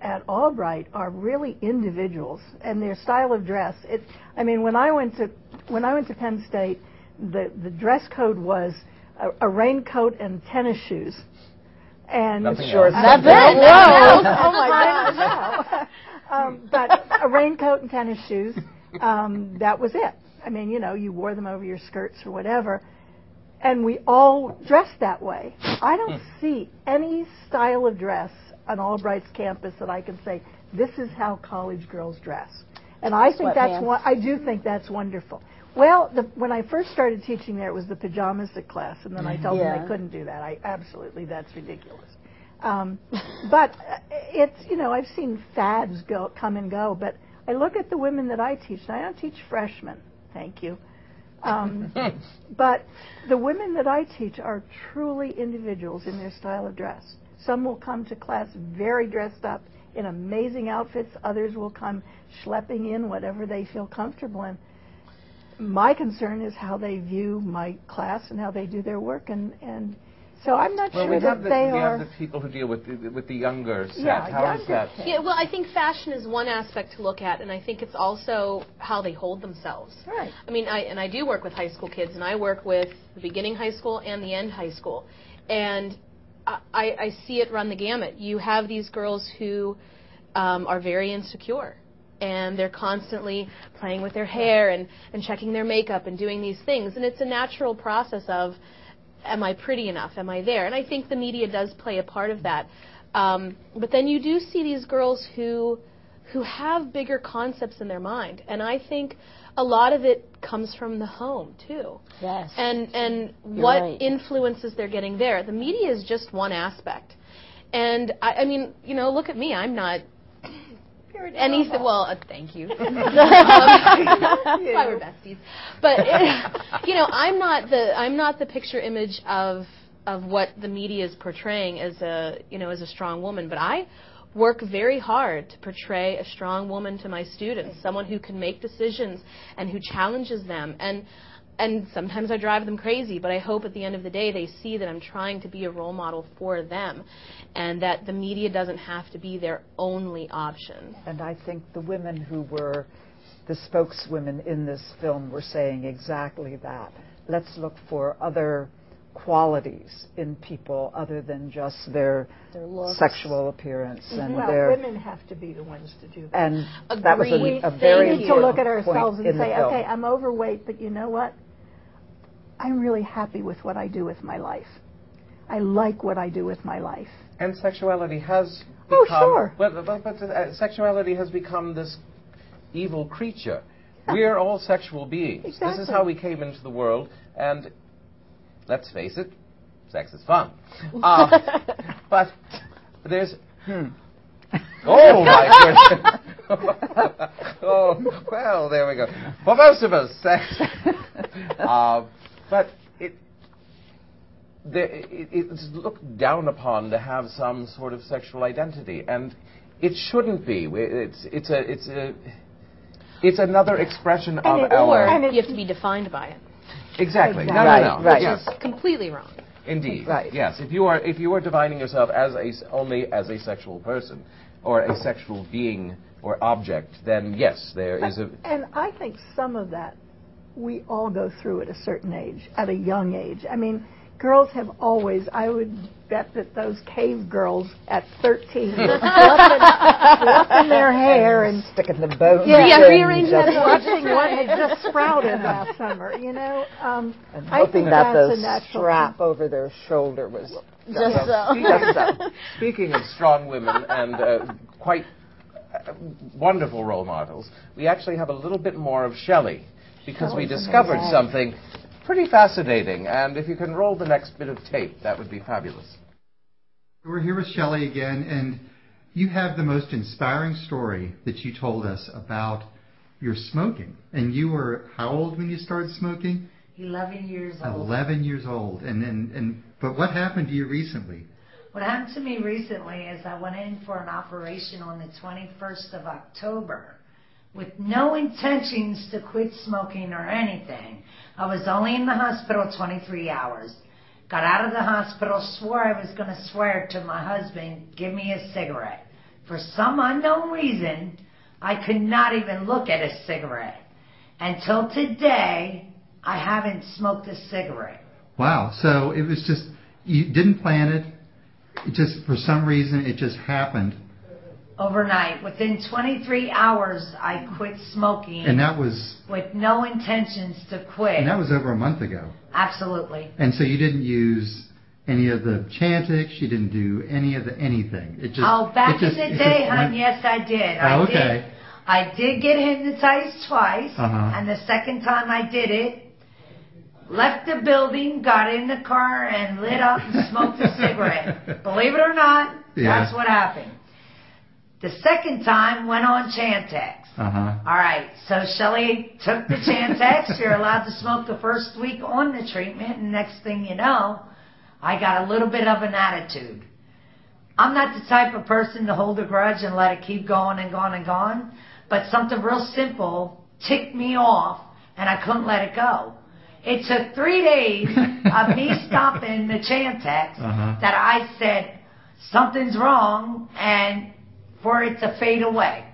at Albright are really individuals, and their style of dress. When I went to Penn State, the dress code was a raincoat and tennis shoes. And Nothing sure, else. That's it. Whoa! Oh my goodness! But a raincoat and tennis shoes. That was it. You wore them over your skirts or whatever. And we all dressed that way. I don't see any style of dress on Albright's campus that I can say, this is how college girls dress. And I think I do think that's wonderful. Well, when I first started teaching there, it was the pajamas class, and then I told them they couldn't do that. That's ridiculous. But it's, I've seen fads come and go, but I look at the women that I teach, and I don't teach freshmen, thank you. But the women that I teach are truly individuals in their style of dress. Some will come to class very dressed up in amazing outfits. Others will come schlepping in whatever they feel comfortable in. My concern is how they view my class and how they do their work, and so I'm not sure that they are. We have the people who deal with the younger set. Yeah, How is that? Yeah, well, I think fashion is one aspect to look at, and I think it's also how they hold themselves. Right. I do work with high school kids, and I work with the beginning high school and the end high school, and I see it run the gamut. You have these girls who are very insecure, and they're constantly playing with their hair and checking their makeup and doing these things, and it's a natural process of, am I pretty enough? Am I there? And I think the media does play a part of that. But then you do see these girls who have bigger concepts in their mind, and I think a lot of it comes from the home too. Yes. And what influences they're getting there. The media is just one aspect. And look at me. I'm not anything. Well, thank you. That's why we're besties. But I'm not the picture image of what the media is portraying as a strong woman. But I work very hard to portray a strong woman to my students, someone who can make decisions and who challenges them. And sometimes I drive them crazy, but I hope at the end of the day they see that I'm trying to be a role model for them and that the media doesn't have to be their only option. And I think the women who were the spokeswomen in this film were saying exactly that. Let's look for other qualities in people other than just their sexual appearance and well, their. Women have to be the ones to do that. And that was a very we need to look at ourselves point and say, film. okay, I'm overweight, but you know what? I'm really happy with what I do with my life. I like what I do with my life. And sexuality has become... sure. But sexuality has become this evil creature. We are all sexual beings. Exactly. This is how we came into the world, and let's face it, sex is fun. But there's... Oh, my goodness. Oh, well, there we go. For most of us, sex... but it's looked down upon to have some sort of sexual identity, and it shouldn't be. It's another expression of our... Or you have to be defined by it. Exactly. No. Which Yes. is completely wrong. Indeed. Right. Yes. If you are defining yourself as only as a sexual person or a sexual being or object, then yes, there is a... And I think some of that we all go through at a certain age, at a young age. I mean, girls have always, I would bet that those cave girls at 13 were fluffing their hair and sticking the bones. Rearranging that hair. Watching what had just sprouted last summer, you know. And I hoping think that that's the a natural strap over their shoulder was just so. Speaking of strong women and quite wonderful role models, we actually have a little bit more of Shelley, because we discovered something pretty fascinating, and if you can roll the next bit of tape, that would be fabulous. We're here with Shelley again, and you have the most inspiring story that you told us about your smoking. And you were how old when you started smoking? 11 years old. 11 years old. But what happened to you recently? What happened to me recently is I went in for an operation on the 21st of October with no intentions to quit smoking or anything. I was only in the hospital 23 hours. Got out of the hospital, swore I was going to swear to my husband, give me a cigarette. For some unknown reason, I could not even look at a cigarette. Until today, I haven't smoked a cigarette. Wow. So it was just, you didn't plan it. It just, for some reason, it just happened. Overnight. Within 23 hours, I quit smoking. And that was... with no intentions to quit. And that was over a month ago. Absolutely. And so you didn't use any of the Chantix, you didn't do any of the anything. It just... Back in the day, hon, yes, I did. Okay. I did get hypnotized twice, and the second time I did it, left the building, got in the car, and lit up and smoked a cigarette. Believe it or not, that's what happened. The second time went on Chantix. All right, so Shelley took the Chantix. You're allowed to smoke the first week on the treatment, and next thing you know, I got a little bit of an attitude. I'm not the type of person to hold a grudge and let it keep going and going and going, but something real simple ticked me off, and I couldn't let it go. It took 3 days of me stopping the Chantix that I said, something's wrong, and for it to fade away.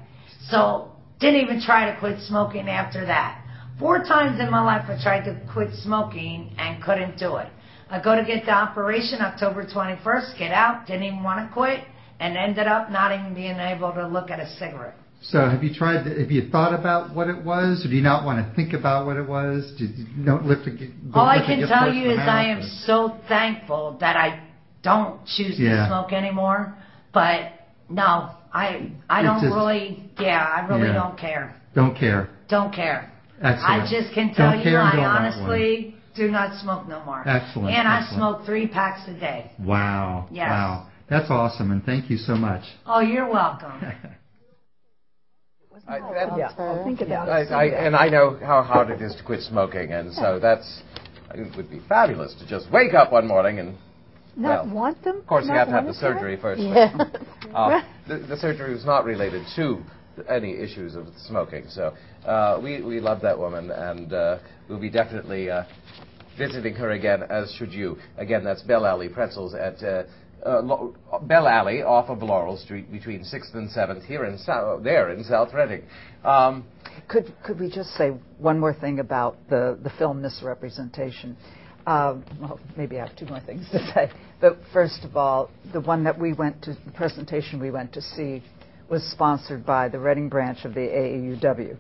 So, didn't even try to quit smoking after that. 4 times in my life I tried to quit smoking and couldn't do it. I go to get the operation October 21st, get out, didn't even want to quit, and ended up not even being able to look at a cigarette. So have you thought about what it was, or do you not want to think about what it was? All I can tell you is I am so thankful that I don't choose to smoke anymore, but no, I don't really, I really don't care. Don't care. Don't care. Excellent. I just can tell you I honestly do not smoke no more. Excellent. And I smoke 3 packs a day. Wow. Yes. Wow. That's awesome, and thank you so much. Oh, you're welcome. Think about it. And I know how hard it is to quit smoking, and so it would be fabulous to just wake up one morning and want them. Of course, you have to have the surgery first. The surgery was not related to any issues of smoking, so we love that woman, and we'll be definitely visiting her again, as should you. Again, that's Bell Alley Pretzels at Bell Alley off of Laurel Street between 6th and 7th here in South Reading. Could we just say one more thing about the film misrepresentation? Well, maybe I have two more things to say. But first of all, the presentation we went to see was sponsored by the Reading branch of the AAUW.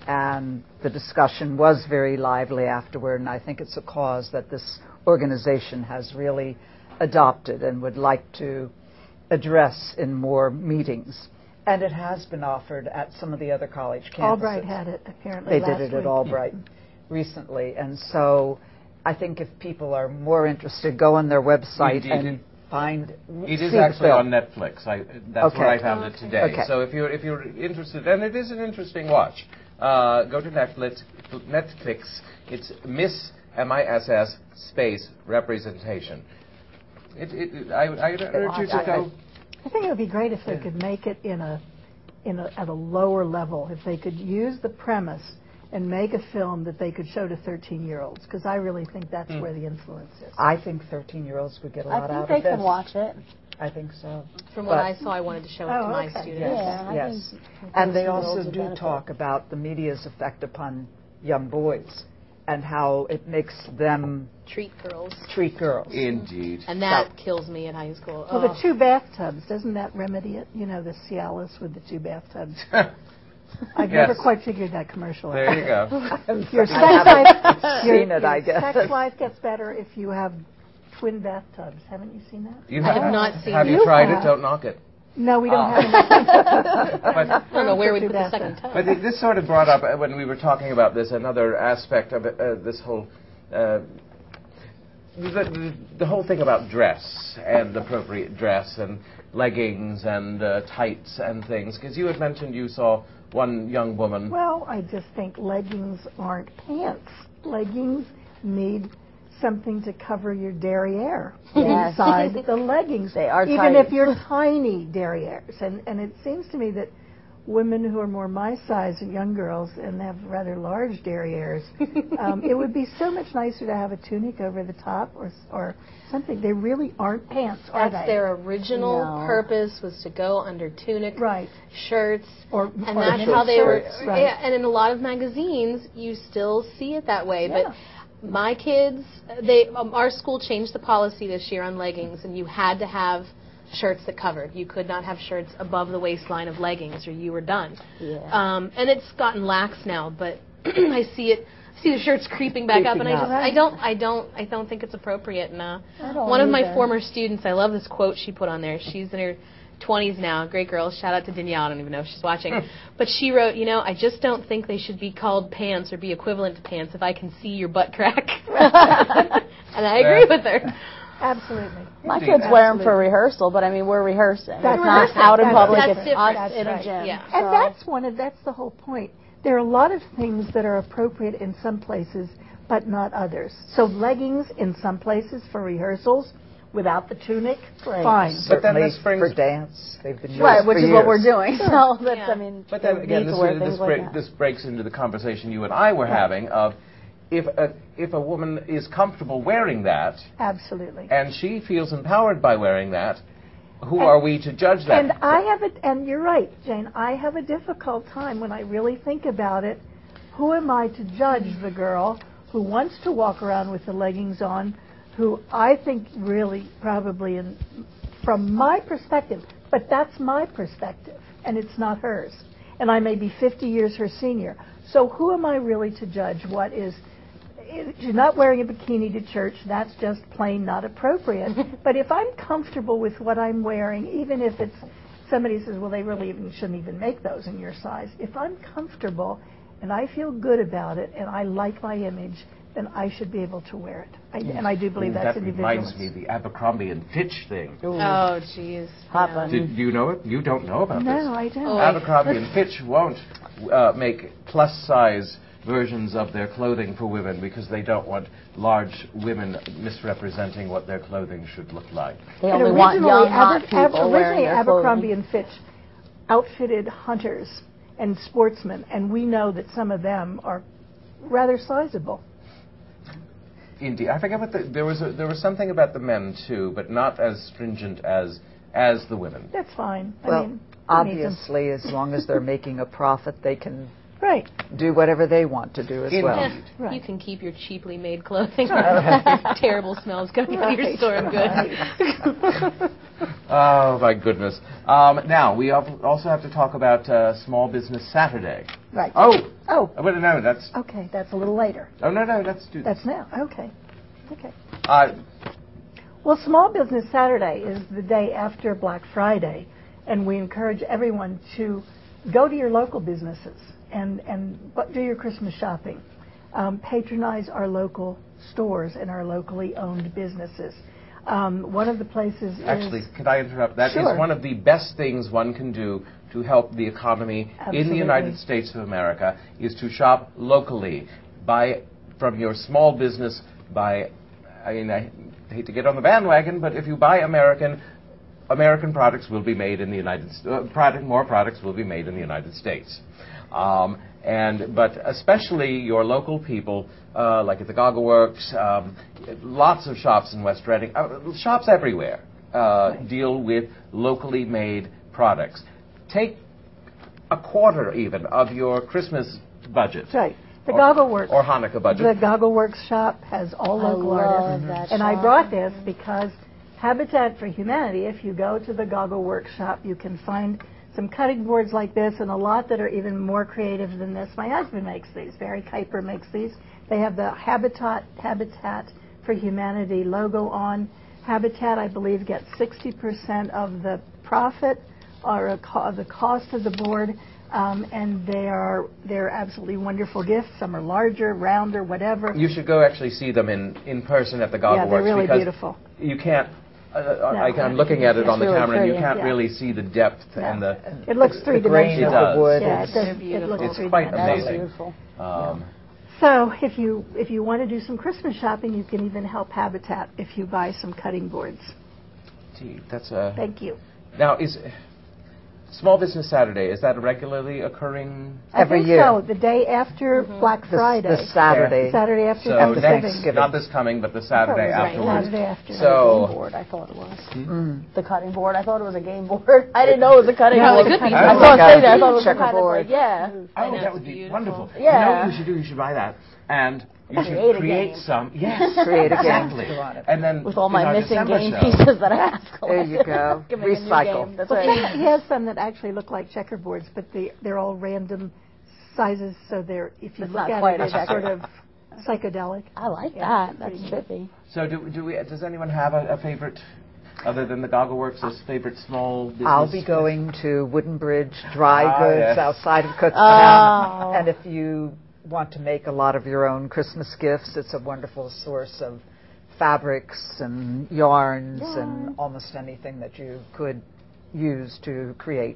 And the discussion was very lively afterward, and I think it's a cause that this organization has really adopted and would like to address in more meetings. And it has been offered at some of the other college campuses. Albright had it, apparently, They did it at Albright recently. And so I think if people are more interested, go on their website and find. It is actually on Netflix. That's where I found it today. Okay. So if you're interested, and it is an interesting watch, go to Netflix. It's Miss MISS space representation. I urge you to go. I think it would be great if they could make it at a lower level. If they could use the premise and make a film that they could show to 13-year-olds, because I really think that's where the influence is. I think 13-year-olds would get a lot out of this. I think they can watch it. I think so. From what I saw, I wanted to show it to my students. Yes. And they also do talk about the media's effect upon young boys and how it makes them treat girls. Indeed. And that kills me in high school. Well, the two bathtubs, doesn't that remedy it? You know, the Cialis with the two bathtubs. I've never quite figured that commercial out. There you go. Your sex life gets better if you have twin bathtubs. Haven't you seen that? I have not seen it. Have you tried it? Don't knock it. No, we don't have enough. I don't know where we put the second tub. But this sort of brought up, when we were talking about this, another aspect of this whole... the whole thing about dress and appropriate dress and leggings and tights and things, because you had mentioned you saw one young woman. Well, I just think leggings aren't pants. Leggings need something to cover your derriere inside the leggings. They are even tight. if you're tiny derrieres. And it seems to me that women who are more my size, young girls, and have rather large derrieres, it would be so much nicer to have a tunic over the top or something. They really aren't pants, are they? That's their original purpose, was to go under tunic, shirts, and or that's how they were. Right. Yeah, and in a lot of magazines, you still see it that way. But my kids, our school changed the policy this year on leggings, and you had to have shirts that covered. You could not have shirts above the waistline of leggings, or you were done. And it's gotten lax now, but I see the shirts creeping back up, and I don't think it's appropriate. And one of my former students, I love this quote she put on there. She's in her 20s now, great girl. Shout out to Danielle. I don't even know if she's watching, but she wrote, I just don't think they should be called pants or be equivalent to pants if I can see your butt crack. And I agree with her. Absolutely. My kids wear them for rehearsal, but I mean, we're rehearsing. It's not out in public. It's us in a gym. Yeah. And that's the whole point. There are a lot of things that are appropriate in some places, but not others. So leggings in some places for rehearsals, without the tunic, fine. But then this brings for dance. They've been right, which is years. what we're doing. So that's, I mean, but then again, this breaks into the conversation you and I were having of if a woman is comfortable wearing that, absolutely, and she feels empowered by wearing that, who are we to judge that? And you're right, Jane. I have a difficult time when I really think about it. Who am I to judge the girl who wants to walk around with the leggings on, who I think really probably, from my perspective, but that's my perspective, and it's not hers. And I may be 50 years her senior. So who am I really to judge what is? She's not wearing a bikini to church. That's just plain not appropriate. But if I'm comfortable with what I'm wearing, even if it's somebody says, well, they really shouldn't even make those in your size. If I'm comfortable and I feel good about it and I like my image, then I should be able to wear it. And I do believe that's individualist. That reminds me of the Abercrombie and Fitch thing. Oh, jeez. Did you know it? You don't know about this. No, I don't. Abercrombie and Fitch won't make plus-size versions of their clothing for women because they don't want large women misrepresenting what their clothing should look like. They only want young, hot people wearing their Abercrombie and Fitch outfitted hunters and sportsmen, and we know that some of them are rather sizable. Indeed, I forget what there was something about the men too, but not as stringent as the women. That's fine. Well, obviously, as long as they're making a profit, they can Right. do whatever they want to do as well. You can keep your cheaply made clothing. Terrible smells coming out of your store. I'm good. Oh, my goodness. Now, we also have to talk about Small Business Saturday. Right. Oh. But no, that's... Okay, that's a little later. Oh, no, let's do That's now. Okay. Well, Small Business Saturday is the day after Black Friday, and we encourage everyone to go to your local businesses and do your Christmas shopping. Patronize our local stores and our locally owned businesses. One of the places Actually, could I interrupt? That is one of the best things one can do to help the economy in the United States of America, is to shop locally. Buy from your small business, I hate to get on the bandwagon, but if you buy American products will be made in the United States. More products will be made in the United States. But especially your local people, like at the Gallagher Works, lots of shops in West Reading, shops everywhere deal with locally made products. Take a quarter even of your Christmas budget. That's right. The Gallagher Works. Or Hanukkah budget. The Gallagher Works shop has all local artists. And I brought this because Habitat for Humanity, if you go to the Gallagher Works shop, you can find some cutting boards like this and a lot that are even more creative than this. My husband makes these. Barry Kuiper makes these. They have the Habitat for Humanity logo on. Habitat, I believe, gets 60% of the profit or the cost of the board. And they're absolutely wonderful gifts. Some are larger, rounder, whatever. You should go actually see them in person at the Gallagher Works. Yeah, they're really beautiful. You can't. I'm looking at it on the camera, and you can't really see the depth and the. It looks three-dimensional. It does. Wood. Yeah, it looks it's quite amazing. Beautiful. So if you want to do some Christmas shopping, you can even help Habitat if you buy some cutting boards. Gee, that's a. Thank you. Now is. Small Business Saturday, is that regularly occurring? Every year. So, the day after Black Friday. The Saturday. Saturday after Thanksgiving. Not this coming, but the Saturday afterwards. Saturday after. So, game board, I thought it was. The cutting board, I thought it was a game board. I didn't know it was a cutting board. I saw it say there, I thought it was a checkerboard. Yeah. Oh, that would be wonderful. Yeah. You know what you should do? You should buy that. And you should create some. Yes, create a game. Exactly. And then with all my missing game pieces that I have. There you go. Recycle. That's right. He has some that actually look like checkerboards, but they're all random sizes, so if you look at it, it's sort of psychedelic. I like that. That's trippy. So does anyone have a favorite? Other than the Gallagher Works, favorite small business? I'll be going to Wooden Bridge Dry Goods outside of Kutztown. And if you want to make a lot of your own Christmas gifts, it's a wonderful source of fabrics and yarns and almost anything that you could use to create.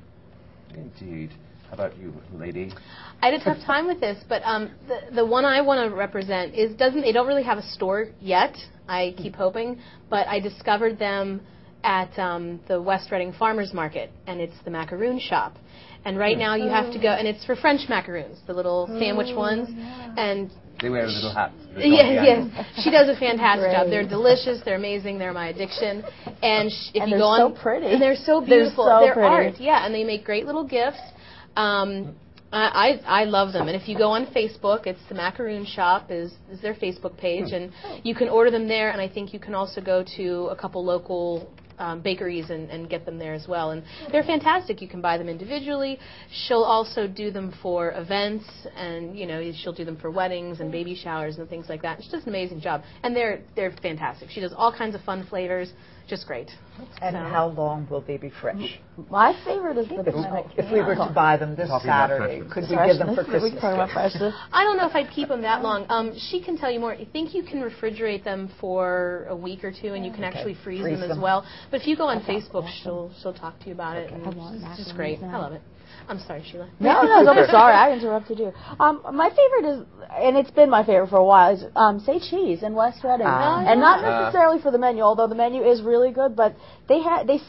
Indeed. How about you, lady? I had a tough time with this, but the one I want to represent they don't really have a store yet. I keep hoping, but I discovered them at the West Reading Farmers Market, and it's the macaroon shop. And right now you have to go, and it's for French macaroons, the little sandwich ones. And they wear little hats. Yes. She does a fantastic job. They're delicious. They're amazing. They're my addiction. And if you go on, so pretty. And they're so beautiful. They're pretty. Art, and they make great little gifts. I love them. And if you go on Facebook, it's the Macaroon Shop is their Facebook page, and you can order them there. And I think you can also go to a couple local bakeries and get them there as well. And they're fantastic. You can buy them individually. She'll also do them for events, and she'll do them for weddings and baby showers and things like that. She does an amazing job, and they're fantastic. She does all kinds of fun flavors. Just great. And how long will they be fresh? My favorite is the banana. If we were to buy them this Saturday, could we give them for Christmas? I don't know if I'd keep them that long. She can tell you more. I think you can refrigerate them for a week or two, and you can actually freeze them as well. But if you go on Facebook, she'll talk to you about it, and it's just great. I love it. I'm sorry, Sheila. No, I'm sorry. I interrupted you. My favorite is, and it's been my favorite for a while, is Say Cheese in West Reading. And not necessarily for the menu, although the menu is really good, but they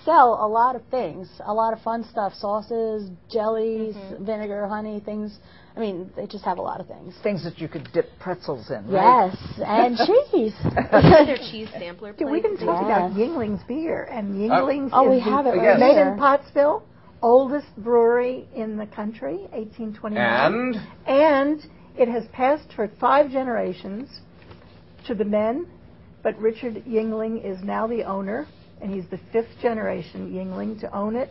sell a lot of things, a lot of fun stuff, sauces, jellies, vinegar, honey, things. I mean, they just have a lot of things. Things that you could dip pretzels in, right? Yes, and cheese. Their cheese sampler plates. We didn't talk about Yingling's beer, and Yingling's we have it made in Pottsville. oldest brewery in the country, 1829. And it has passed for 5 generations to the men, but Richard Yingling is now the owner, and he's the 5th generation Yingling to own it.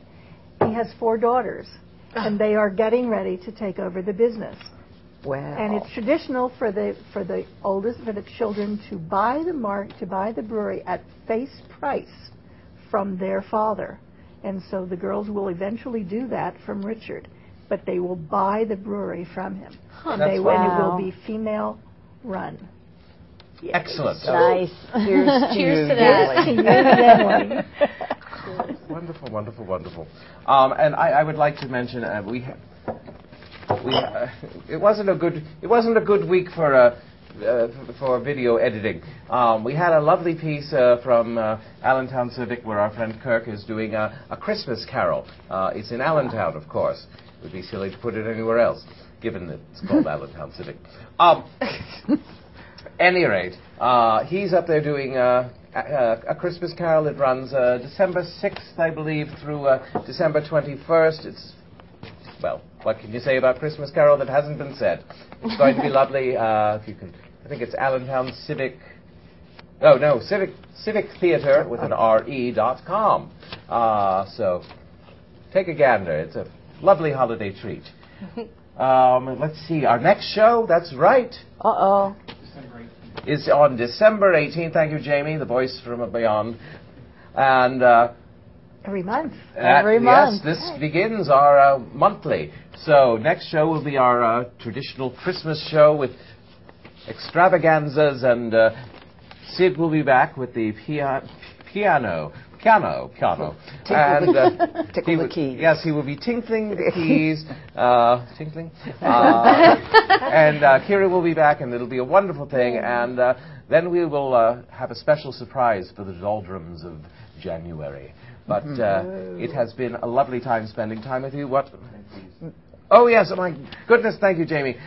He has 4 daughters, and they are getting ready to take over the business. Wow. And it's traditional for the oldest of the children to buy the brewery at face price from their father. And so the girls will eventually do that from Richard, but they will buy the brewery from him. And it will be female run. Yes. Excellent. Nice. Cheers to that. Wonderful, wonderful, wonderful. And I would like to mention it wasn't a good week for video editing. We had a lovely piece from Allentown Civic where our friend Kirk is doing a Christmas carol. It's in Allentown, of course. It would be silly to put it anywhere else, given that it's called Allentown Civic. Any rate, he's up there doing a Christmas carol that runs December 6th, I believe, through December 21st. It's, well, what can you say about Christmas carol that hasn't been said? It's going to be lovely. If you can, I think it's Allentown Civic. No, Civic Theatre with an RE.com. So take a gander. It's a lovely holiday treat. Let's see. Our next show. That's right. Is on December 18th. Thank you, Jamie, the voice from beyond. And every month. Every month. Yes, this begins our monthly. So next show will be our traditional Christmas show with extravaganzas, and Sid will be back with the piano. And tickle the keys. Yes, he will be tinkling the keys. Tinkling. And Kira will be back, and it'll be a wonderful thing. And then we will have a special surprise for the doldrums of January. But it has been a lovely time spending time with you. What? Oh, yes. Oh, my goodness. Thank you, Jamie.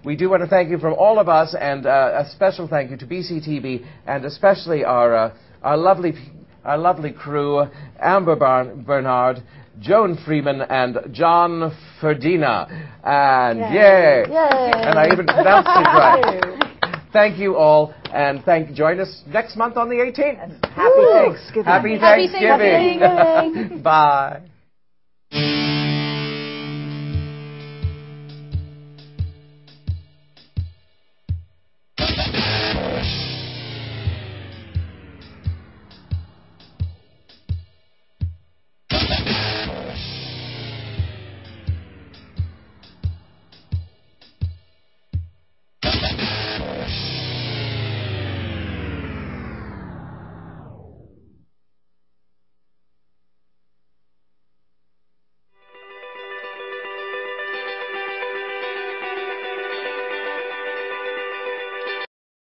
We do want to thank you from all of us, and a special thank you to BCTV, and especially our lovely crew, Amber Bernard, Joan Freeman, and John Ferdina. And yay! And I even pronounced it right. Thank you all, and join us next month on the 18th. Happy Thanksgiving. Happy Thanksgiving. Bye.